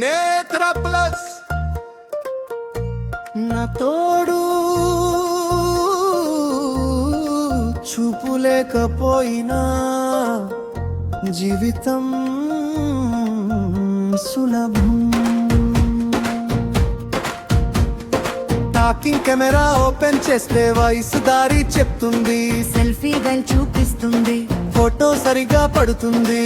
నేత్ర ప్లస్ నా తోడు చూపు లేకపోయినా జీవితం సులభం. టాకింగ్ కెమెరా ఓపెన్ చేస్తే వాయిస్ దారి చెప్తుంది, సెల్ఫీ వెల్ చూపిస్తుంది, ఫోటో సరిగా పడుతుంది.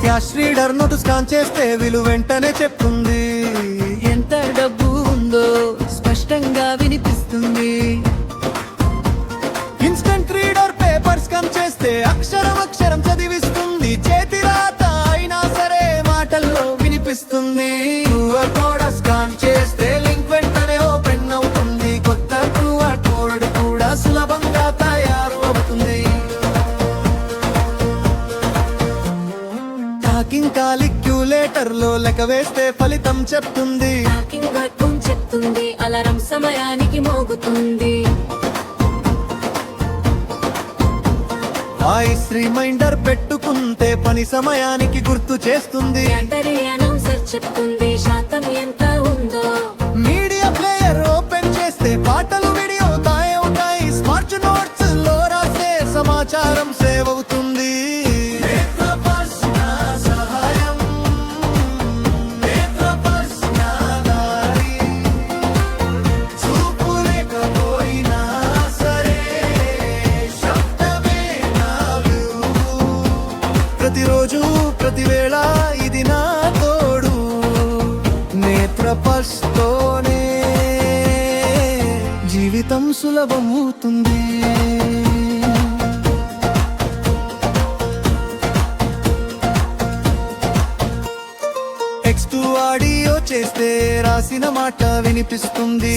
క్యాష్ రీడర్ నోటు స్కాన్ చేస్తే విలువ వెంటనే చెప్తుంది. ఎంత డబ్బు ఉందో స్పష్టంగా వినిపిస్తుంది. ఇన్స్టంట్ రీడర్ పేపర్ స్కాన్ చేస్తే అక్షరం అక్షరం చదివిస్తుంది. చేతి రాత అయినా సరే మాటల్లో వినిపిస్తుంది. QR కోడ్ స్కాన్ చేస్తే లింక్ వెంటనే ఓపెన్ అవుతుంది. కొత్త QR కోడ్ కూడా సులభంగా తయారు అవుతుంది. టాకింగ్ కాలిక్యులేటర్ లో లెక్క వేస్తే ఫలితం చెప్తుంది. టాకింగ్ వర్గం చెప్తుంది, అలారం సమయానికి మోగుతుంది. వాయిస్ రిమైండర్ పెట్టుకుంటే పని సమయానికి గుర్తు చేస్తుంది. బ్యాటరీ అనౌన్సర్ చెప్తుంది శాతం ఎంత ఉందో. మీడియా ప్లేయర్ ఓపెన్ చేస్తే పాటలు వీడియో అవుతాయి. స్మార్ట్ నోట్స్ లో రాసే సమాచారం సేవ్ అవుతుంది. ప్రతిరోజు ప్రతివేళ ఇది నా తోడు. నేత్ర పల్స్ తోనే జీవితం సులభమవుతుంది. టెక్స్ట్ ఆడియో చేస్తే రాసిన మాట వినిపిస్తుంది.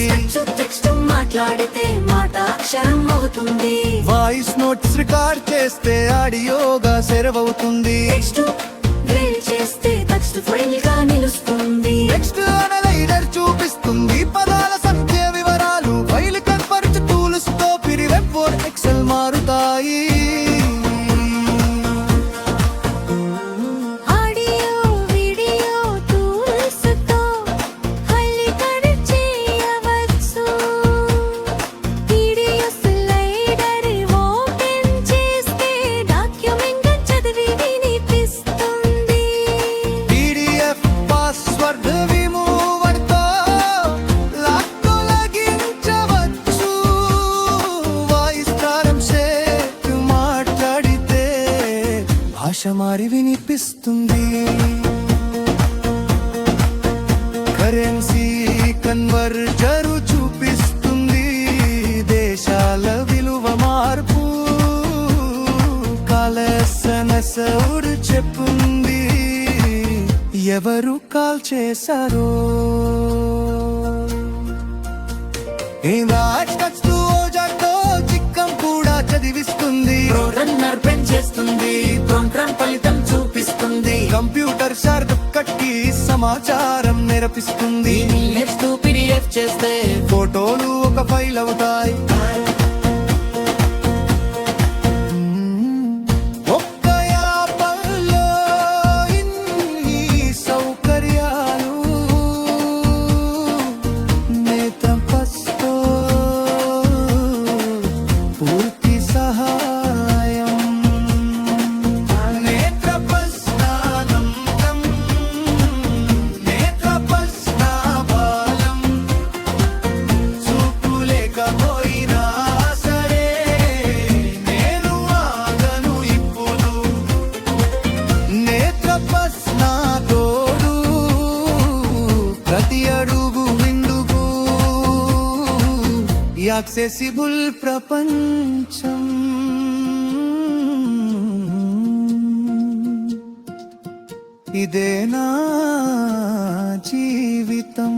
టెక్స్ట్ మాట్లాడితే మాట అక్షరం అవుతుంది. వాయిస్ నోట్స్ రికార్డ్ చేస్తే ఆడియోగా సేవ్ అవుతుంది. టెక్స్ట్ డ్రైవ్ చేస్తే టెక్స్ట్ ఫైల్ గా నిలుస్తుంది. టెక్స్ట్ అనలైజర్ చూపిస్తుంది పదాల సంఖ్య వివరాలు. ఫైల్ కన్వర్ట్ టూల్స్ తో పిరి వెబ్ వర్డ్ ఎక్సెల్ మారుతాయి. ఆడియో వీడియో టూల్స్ తో ఫైల్ కనెక్ట్ చేయవచ్చు. PDF స్లైడర్ ఓపెన్ చేస్తే డాక్యుమెంట్ చదివి వినిపిస్తుంది. PDF పాస్వర్డ్ రిమూవర్ తో లాక్ తొలగించవచ్చు. వాయిస్ ప్రారం సేట్ మాట్లాడితే భాష మారి వినిపిస్తుంది. కరెన్సీ కన్వర్జరు చూపిస్తుంది దేశాల విలువ మార్పు. కాలసనసౌడు చెప్పుంది ఎవరు కాల్ చేశారో. చిక్కం కూడా చదివిస్తుంది. రన్నర్ పెన్ చేస్తుంది, ప్రోగ్రామ్ ఫలితం చూపిస్తుంది. కంప్యూటర్ షార్ట్ కట్ కి సమాచారం నేర్పిస్తుంది. నెక్స్ట్ PDF చేస్తే ఫోటోలు ఒక ఫైల్ అవుతాయి. ఒక్క యాప్లో ఇన్ని సౌకర్యాలు. నేత్ర ప్లస్తో పూర్తి సహాయం. నేత్ర ప్లస్ నా నమ్మకం, నేత్ర ప్లస్ నా బలం. చూపు లేకపోయినా సరే నేను ఆగను ఇప్పుడు. నేత్ర ప్లస్ నా తోడు ప్రతి అడుగు విందుకు. యాక్సెసిబుల్ ప్రపంచం ఇదే నా జీవితం.